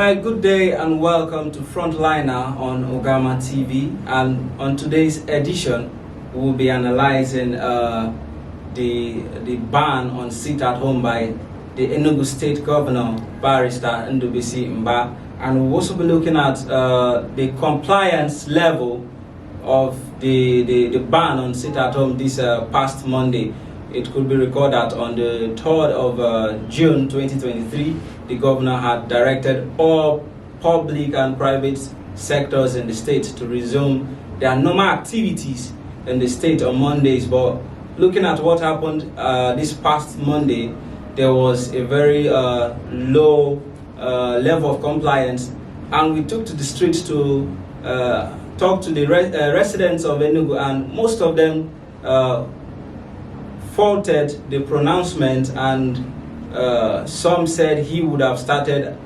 Alright, good day and welcome to Frontliner on Ogama TV. And on today's edition, we'll be analyzing the ban on sit-at-home by the Enugu State Governor, Barrister Mbah. And we'll also be looking at the compliance level of the ban on sit-at-home this past Monday. It could be recorded that on the 3rd of June 2023, the governor had directed all public and private sectors in the state to resume their normal activities in the state on Mondays. But looking at what happened this past Monday, there was a very low level of compliance, and we took to the streets to talk to the residents of Enugu, and most of them faulted the pronouncement, and some said he would have started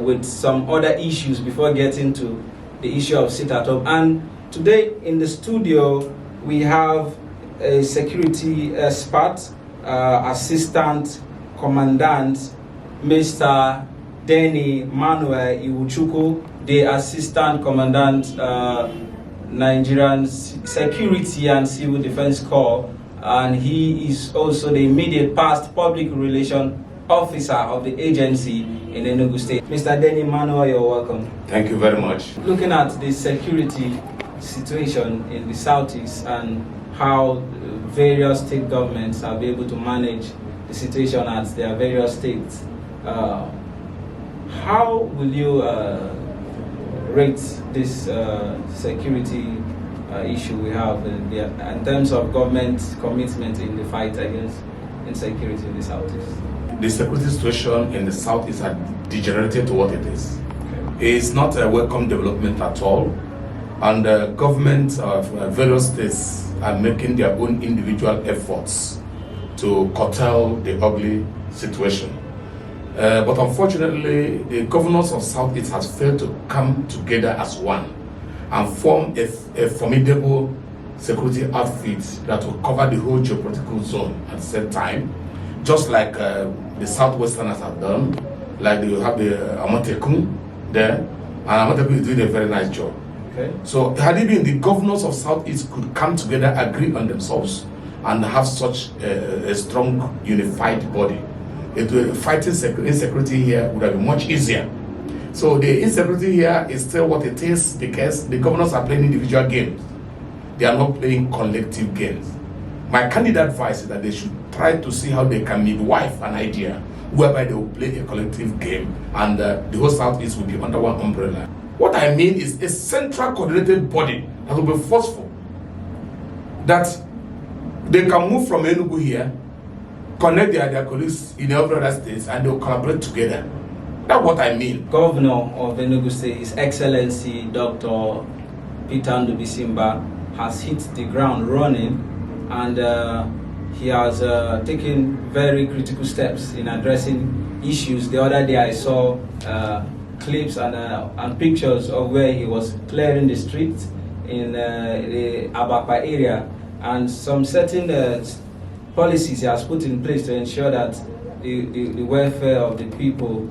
with some other issues before getting to the issue of sit-at-home. And today in the studio we have a security expert, Assistant Commandant Mr. Denny Manuel Iwuchukwu, the Assistant Commandant Nigerian Security and Civil Defense Corps, and he is also the immediate past public relation officer of the agency in Enugu State. Mr. Denny Manuel, you're welcome. Thank you very much. Looking at the security situation in the southeast and how various state governments have been able to manage the situation at their various states, how will you rate this security issue we have in terms of government commitment in the fight against insecurity in the southeast? The security situation in the southeast has degenerated to what it is. Okay. It's not a welcome development at all, and the government of various states are making their own individual efforts to curtail the ugly situation. But unfortunately, the governors of Southeast has failed to come together as one and form a formidable security outfit that will cover the whole geopolitical zone at the same time, just like the Southwesterners have done. Like they have the Amotekun there, and Amotekun is doing a very nice job. Okay. So had it been the governors of Southeast could come together, agree on themselves, and have such a strong, unified body, fighting insecurity here would have been much easier. So the insecurity here is still what it is because the governors are playing individual games. They are not playing collective games. My candid advice is that they should try to see how they can midwife an idea whereby they will play a collective game, and the whole Southeast will be under one umbrella. What I mean is a central coordinated body that will be forceful, that they can move from Enugu here, connect their colleagues in every other states, and they will collaborate together. That's what I mean. Governor of Enugu State, His Excellency Dr. Peter Mbah, has hit the ground running, and he has taken very critical steps in addressing issues. The other day I saw clips and pictures of where he was clearing the streets in the Abakpa area, and some certain policies he has put in place to ensure that the welfare of the people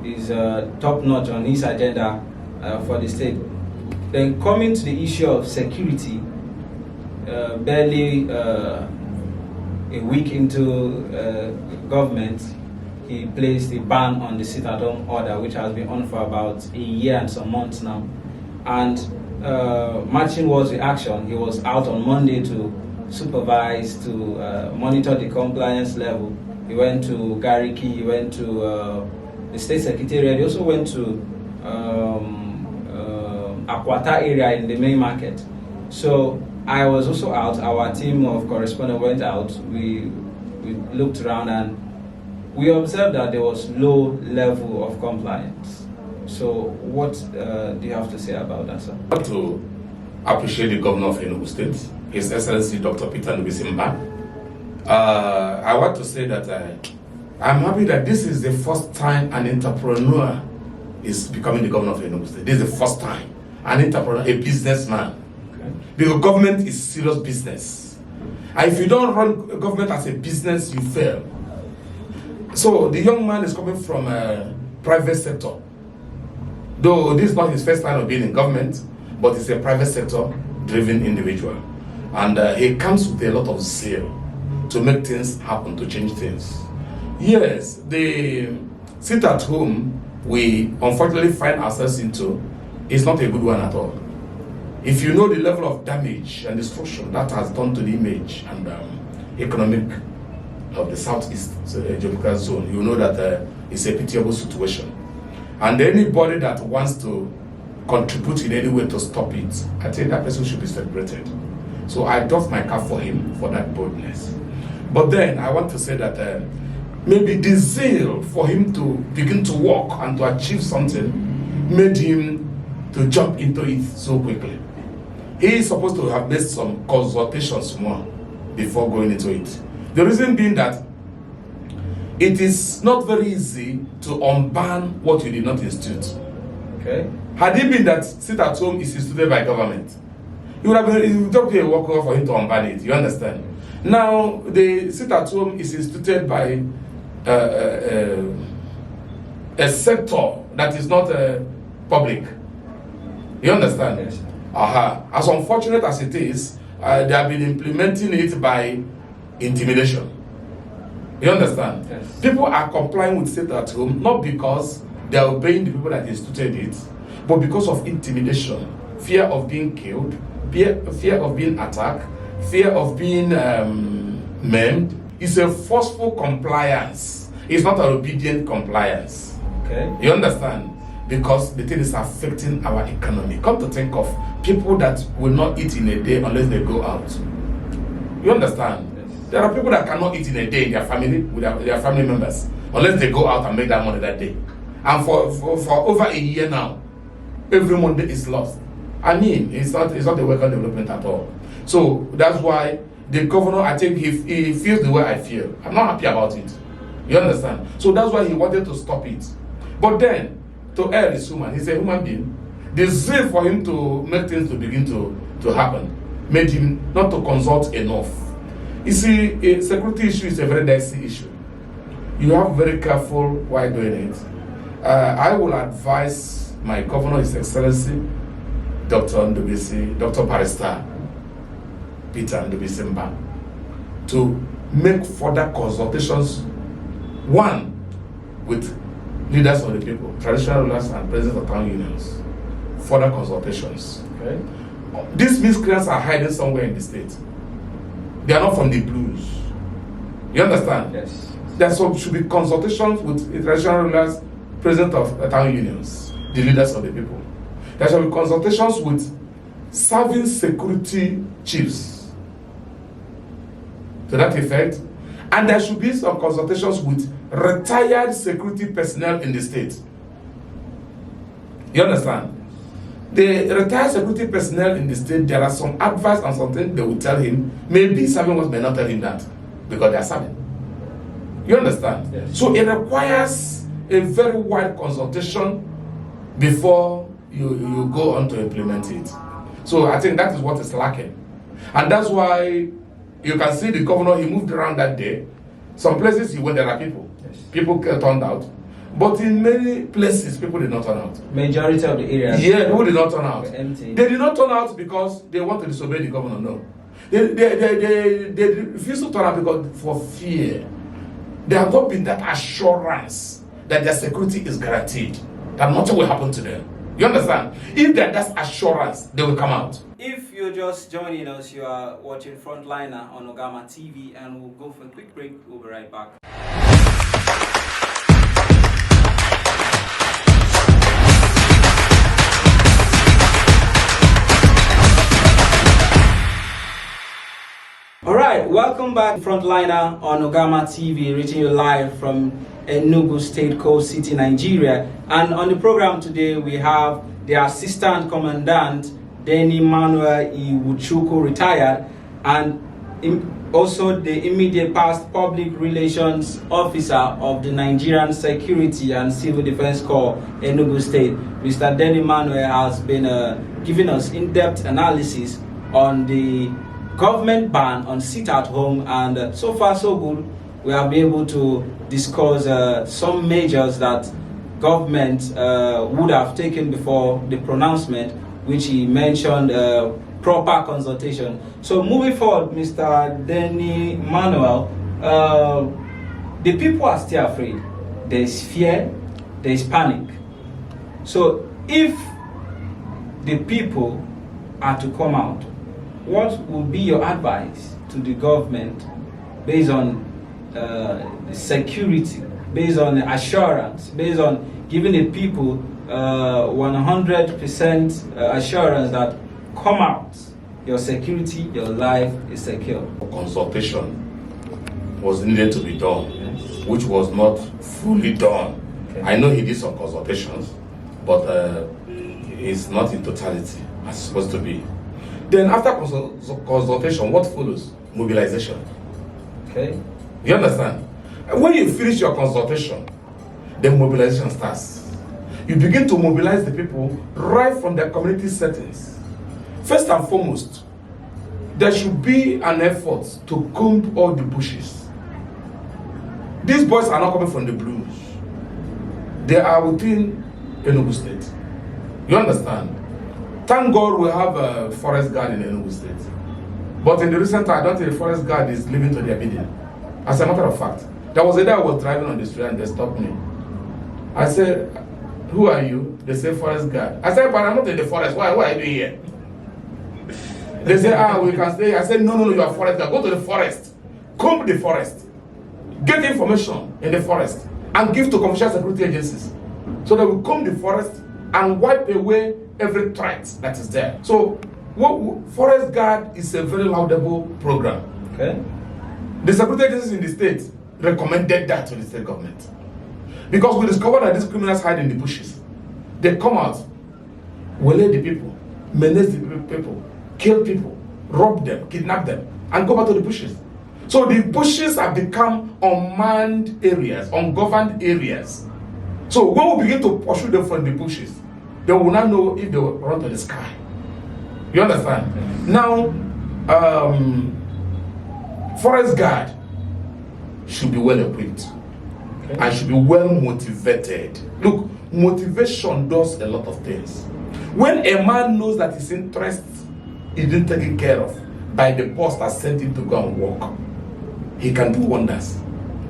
is top-notch on his agenda for the state. Then coming to the issue of security, barely a week into government, he placed the ban on the sit-at-home order, which has been on for about a year and some months now. And matching towards the action, he was out on Monday to supervise, to monitor the compliance level. He went to Gariki, he went to the state secretariat, he also went to Akwata area in the main market. So I was also out, our team of correspondents went out, we looked around, and we observed that there was low level of compliance. So what do you have to say about that, sir? I want to appreciate the governor of Enugu State, His Excellency Dr. Peter Mbah. I want to say that I'm happy that this is the first time an entrepreneur is becoming the governor of Enugu State. This is the first time an entrepreneur, a businessman. Okay. The government is serious business. And if you don't run a government as a business, you fail. So the young man is coming from private sector. Though this is not his first time of being in government, but he's a private sector driven individual. And he comes with a lot of zeal to make things happen, to change things. Yes, the sit at home we unfortunately find ourselves into is not a good one at all. If you know the level of damage and destruction that has done to the image and economic of the southeast geographical zone, you know that it's a pitiable situation. And anybody that wants to contribute in any way to stop it, I think that person should be celebrated. So I doff my cap for him for that boldness. But then I want to say that maybe the zeal for him to begin to work and to achieve something made him to jump into it so quickly. He is supposed to have made some consultations more before going into it. The reason being that it is not very easy to unban what you did not institute. Okay. Had it been that sit at home is instituted by government, it would have been a walkover for him to unban it. You understand? Now the sit at home is instituted by a sector that is not public. You understand? Yes. As unfortunate as it is, they have been implementing it by intimidation. You understand? Yes. People are complying with sit at home not because they are obeying the people that instituted it, but because of intimidation, fear of being killed, fear of being attacked, fear of being maimed. It's a forceful compliance. It's not an obedient compliance. Okay. You understand? Because the thing is affecting our economy. Come to think of people that will not eat in a day unless they go out. You understand? Yes. There are people that cannot eat in a day in their family with their family members unless they go out and make that money that day. And for over a year now, every Monday is lost. I mean, it's not a welcome development at all. So that's why the governor, I think he feels the way I feel. I'm not happy about it. You understand? So that's why he wanted to stop it. But then, to err is human. He's a human being. The zeal for him to make things to begin to happen made him not to consult enough. You see, a security issue is a very dicey issue. You have to be very careful while doing it. I will advise my governor, His Excellency, Dr. Ndubisi, Dr. Barrister Peter Ndubisi Mbah, to make further consultations, one, with leaders of the people, traditional rulers and presidents of town unions, further consultations. Okay. These miscreants are hiding somewhere in the state. They are not from the blues. You understand? Yes. There should be consultations with the traditional rulers, president of town unions, the leaders of the people. There shall be consultations with serving security chiefs to that effect. And there should be some consultations with retired security personnel in the state. You understand? The retired security personnel in the state, there are some advice and something they will tell him. Maybe serving ones may not tell him that because they are serving. You understand? Yes. So it requires a very wide consultation before you go on to implement it. So I think that is what is lacking. And that's why you can see the governor, he moved around that day. Some places he went, there are people. Yes. People turned out. But in many places, people did not turn out. Majority of the areas. Yeah, people did not turn out. Were empty. They did not turn out because they want to disobey the governor, no. They refuse to turn out because for fear. There has not been that assurance that their security is guaranteed, that nothing will happen to them. You understand? If that's assurance, they will come out. If you're just joining us, you are watching Frontliner on Ogama TV, and we'll go for a quick break. We'll be right back. Alright, welcome back, Frontliner on Ogama TV, reaching you live from Enugu State, Coast City, Nigeria. And on the program today, we have the Assistant Commandant, Denny Manuel Iwuchukwu, retired, and also the immediate past Public Relations Officer of the Nigerian Security and Civil Defense Corps, Enugu State. Mr. Denny Manuel has been giving us in-depth analysis on the government ban on sit at home, and so far so good. We have been able to discuss some measures that government would have taken before the pronouncement, which he mentioned proper consultation. So moving forward, Mr. Denny Manuel, the people are still afraid. There is fear, there is panic. So if the people are to come out, what would be your advice to the government based on security, based on assurance, based on giving the people 100% assurance that come out, your security, your life is secure? Consultation was needed to be done, yes, which was not fully done. Okay. I know he did some consultations, but it's not in totality as it's supposed to be. Then after consultation, what follows? Mobilization. Okay. You understand? When you finish your consultation, then mobilization starts. You begin to mobilize the people right from their community settings. First and foremost, there should be an effort to comb all the bushes. These boys are not coming from the blues. They are within Enugu State. You understand? Thank God we have a forest guard in Enugu State. But in the recent time, I don't think the forest guard is living to their bidding. As a matter of fact, there was a day I was driving on the street and they stopped me. I said, "Who are you?" They say, "Forest guard." I said, "But I'm not in the forest. Why are you doing here?" They say, "We can stay." I said, No, you are forest guard. Go to the forest. Comb the forest. Get information in the forest and give to commercial security agencies so that we comb the forest and wipe away every threat that is there. So, forest guard is a very laudable program. Okay. The security agencies in the state recommended that to the state government because we discovered that these criminals hide in the bushes. They come out, waylay the people, menace the people, kill people, rob them, kidnap them, and go back to the bushes. So the bushes have become unmanned areas, ungoverned areas. So when we begin to pursue them from the bushes, they will not know if they will run to the sky. You understand? Now, forest guard should be well equipped, okay, and should be well motivated. Look, motivation does a lot of things. When a man knows that his interest is being taken care of by the boss that sent him to go and work, he can do wonders.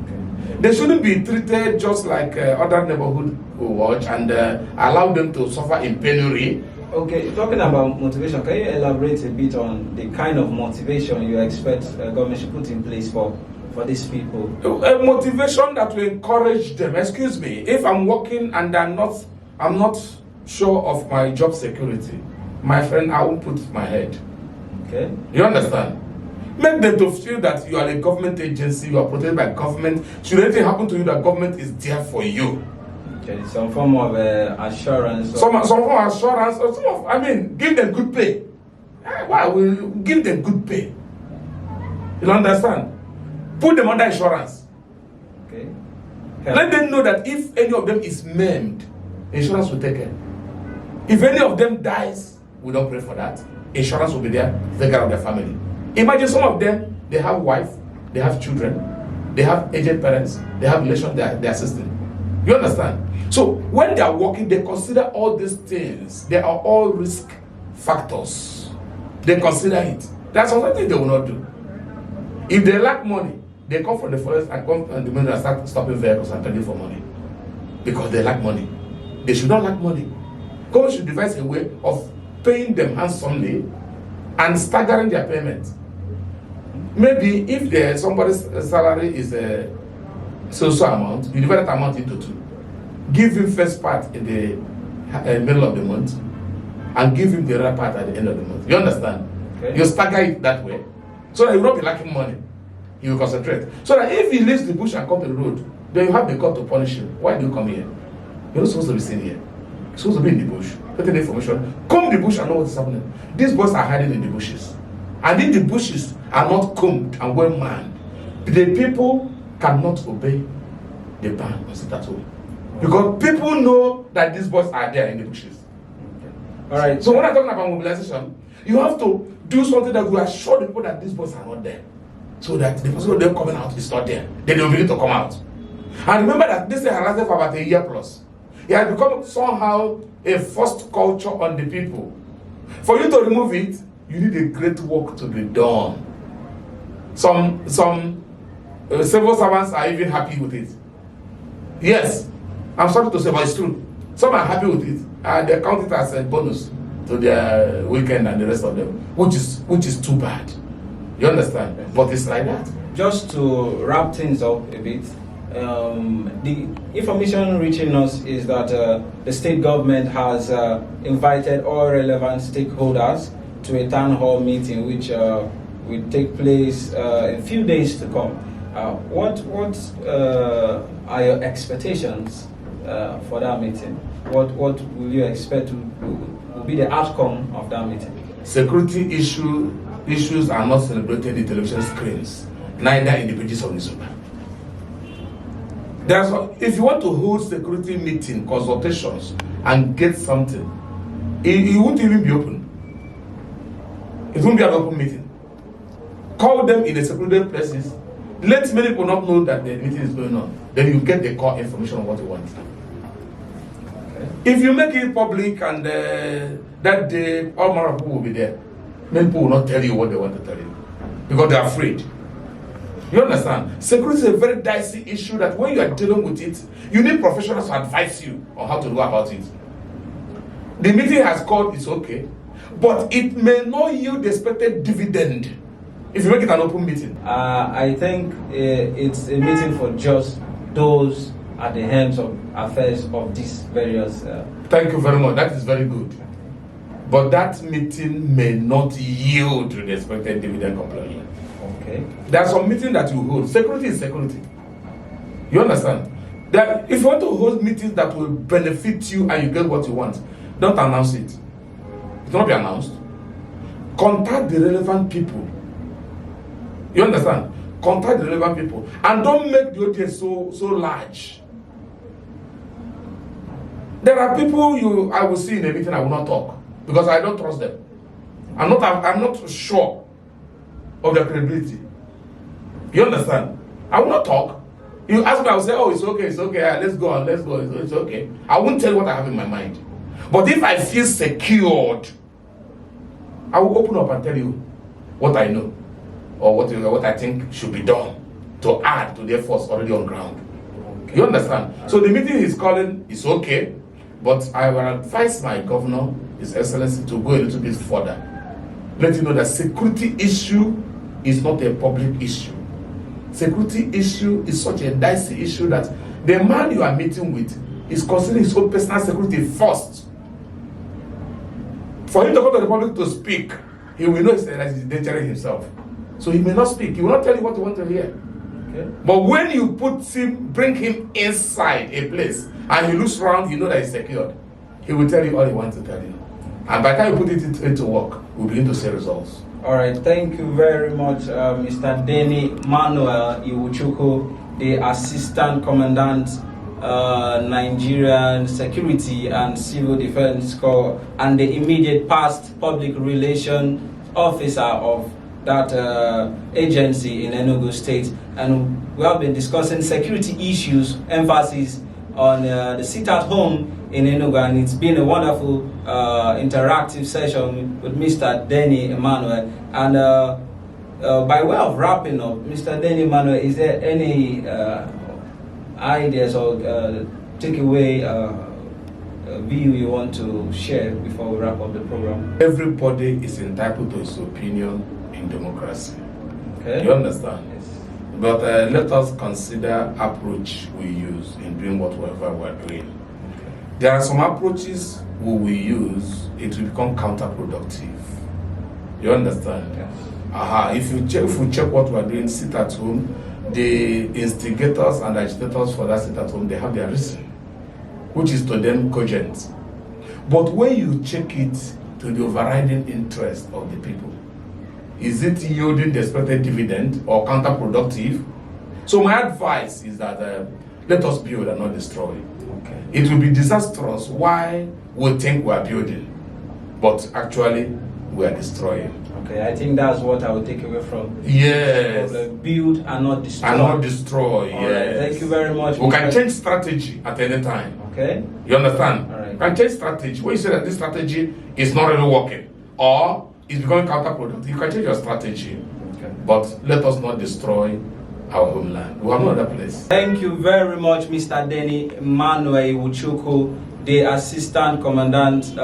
Okay. They shouldn't be treated just like other neighborhood watch and allow them to suffer in penury. Okay, talking about motivation, can you elaborate a bit on the kind of motivation you expect government should put in place for these people? A motivation that will encourage them. Excuse me, if I'm working and I'm not sure of my job security, my friend, I won't put my head. Okay. You understand? Make them to feel that you are a government agency, you are protected by government. Should anything happen to you, the government is there for you. Okay, some form of assurance. Some form of assurance, or give them good pay. Why? We'll give them good pay. You understand? Put them under insurance. Okay. Let them know that if any of them is maimed, insurance will take care. If any of them dies, we don't pray for that. Insurance will be there to take care of their family. Imagine some of them, they have wife, they have children, they have aged parents, they have relations, they are assisting. You understand? So when they are working, they consider all these things. They are all risk factors. They consider it. That's something they will not do. If they lack money, they come from the forest and come and demand and start stopping vehicles and begging for money because they lack money. They should not lack money. Government should devise a way of paying them handsomely and staggering their payment. Maybe if somebody's salary is a so amount, you divide that amount into two. Give him first part in the middle of the month and give him the other part at the end of the month. You understand? Okay. You stagger it that way so that he will not be lacking money. He will concentrate. So that if he leaves the bush and come to the road, then you have the court to punish him. Why do you come here? You're not supposed to be sitting here. You're supposed to be in the bush, getting the information. Come to the bush and know what is happening. These boys are hiding in the bushes. And if the bushes are not combed and well manned, the people cannot obey the ban or sit at home. Because people know that these boys are there in the bushes. All right. So when I'm talking about mobilization, you have to do something that will assure the people that these boys are not there. So that the person of them coming out is not there. Then they will begin to come out. And remember that this thing has lasted for about a year plus. It has become somehow a forced culture on the people. For you to remove it, you need a great work to be done. Some civil servants are even happy with it. Yes, I'm sorry to say, but it's true. Some are happy with it, and they count it as a bonus to their weekend and the rest of them, which is too bad. You understand? But it's like that. Just to wrap things up a bit, the information reaching us is that the state government has invited all relevant stakeholders to a town hall meeting, which will take place in a few days to come. What are your expectations for that meeting? What will you expect will be the outcome of that meeting? Security issues are not celebrated in television screens, neither in the pages of newspaper. If you want to hold security meeting, consultations, and get something, it won't even be open. It won't be an open meeting. Call them in a secluded places. Let many people not know that the meeting is going on. Then you get the core information of what you want. Okay. If you make it public and that day all manner of people will be there, many people will not tell you what they want to tell you because they are afraid. You understand? Security is a very dicey issue that when you are dealing with it, you need professionals to advise you on how to go about it. The meeting has called, it's okay, but it may not yield the expected dividend if you make it an open meeting. I think it's a meeting for just those at the helms of affairs of these various... Thank you very much. That is very good. But that meeting may not yield the expected dividend completely. Okay. There are some meetings that you hold. Security is security. You understand? That if you want to hold meetings that will benefit you and you get what you want, don't announce it. It will not be announced. Contact the relevant people. You understand? Contact the relevant people. And don't make the audience so large. There are people I will see in a meeting, I will not talk. Because I don't trust them. I'm not sure of their credibility. You understand? I will not talk. You ask me, I will say, oh, it's okay, let's go on, it's okay. I won't tell you what I have in my mind. But if I feel secured, I will open up and tell you what I know or what I think should be done to add to the efforts already on ground. Okay. You understand? So the meeting is calling, it's okay, but I will advise my governor, His Excellency, to go a little bit further. Let you know that security issue is not a public issue. Security issue is such a dicey issue that the man you are meeting with is considering his own personal security first. For him to go to the public to speak, he will know that he's endangering himself. So he may not speak. He will not tell you what you want to hear. Okay. But when you bring him inside a place and he looks around, you know that he's secured. He will tell you all he wants to tell you. And by the time you put it into work, we'll begin to see results. All right, thank you very much, Mr. Denny Manuel Iwuchukwu, the Assistant Commandant, Nigerian Security and Civil Defense Corps, and the immediate past Public Relations Officer of that agency in Enugu State. And we have been discussing security issues, emphasis on the sit-at-home in Enugu, and it's been a wonderful interactive session with Mr. Denny Emmanuel. And by way of wrapping up, Mr. Denny Emmanuel, is there any ideas or takeaway view you want to share before we wrap up the program? Everybody is entitled to his opinion in democracy. Okay. You understand? Yes. But let us consider approach we use in doing whatever we're doing. There are some approaches we will use, it will become counterproductive. You understand? Yes. If we check what we are doing, sit at home, the instigators and agitators for that sit at home, they have their reason, which is to them cogent. But when you check it to the overriding interest of the people, is it yielding the expected dividend or counterproductive? So my advice is that let us build and not destroy. Okay. It will be disastrous why we think we are building, but actually we are destroying. Okay, I think that's what I will take away from. Yes. Build and not destroy. And not destroy, All yes. right, thank you very much. We can change strategy at any time. Okay. You understand? All right. We can change strategy. When you say that this strategy is not really working or is becoming counterproductive, you can change your strategy. Okay. But let us not destroy our homeland. We have no other place. Thank you very much, Mr. Denny Emmanuel Iwuchukwu, the Assistant Commandant,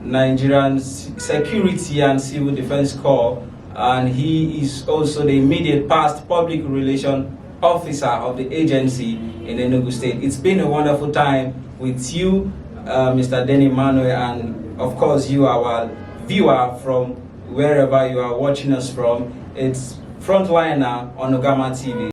Nigerian Security and Civil Defense Corps, and he is also the immediate past Public Relations Officer of the agency in Enugu State. It's been a wonderful time with you, Mr. Denny Emmanuel, and of course you, our viewer from wherever you are watching us from. It's Frontliner on Ogama TV.